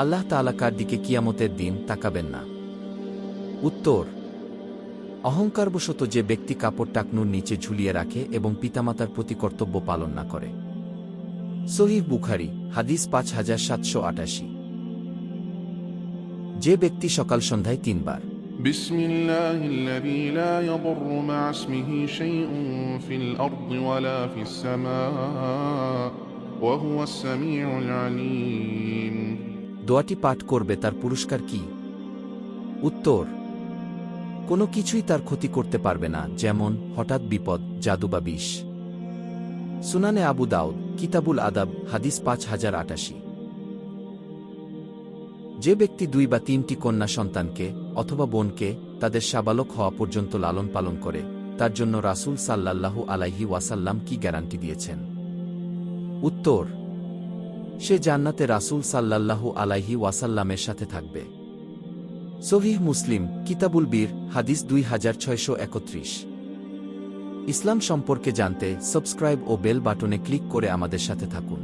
আল্লাহ তাআলা কার দিকে কিয়ামতের দিন তাকাবেন না? উত্তর: অহংকারবশত যে ব্যক্তি কাপড় টাকনুর নিচে ঝুলিয়ে রাখে এবং পিতামাতার প্রতি কর্তব্য পালন না করে। সহিহ বুখারী, হাদিস 5788। যে ব্যক্তি সকাল সন্ধ্যায় 3 বার বিসমিল্লাহিল্লাযী লা ইয়াদুররু মা ইসমিহি শাইউন ফিল আরদি ওয়ালা ফিস সামা ওয়া হুয়াস সামিউল আলীম দোয়াটি পাঠ করবে তার পুরস্কার কি? উত্তর: কোনো কিছুই তার ক্ষতি করতে পারবে না, যেমন হঠাৎ বিপদ, জাদু বা বিষ। সুনানে আবু দাউদ, কিতাবুল আদাব, হাদিস 5088। যে ব্যক্তি 2 বা 3টি কন্যা সন্তানকে অথবা বোনকে তাদের সাবালক হওয়া পর্যন্ত লালন পালন করে, তার জন্য রাসূল সাল্লাল্লাহু আলাইহি ওয়াসাল্লাম কি গ্যারান্টি দিয়েছেন? উত্তর: সে জান্নাতে রাসূল সাল্লাল্লাহু আলাইহি ওয়াসাল্লামের সাথে থাকবে। সহিহ মুসলিম, কিতাবুল বীর, হাদিস 2631। ইসলাম সম্পর্কে জানতে সাবস্ক্রাইব ও বেল বাটনে ক্লিক করে আমাদের সাথে থাকুন।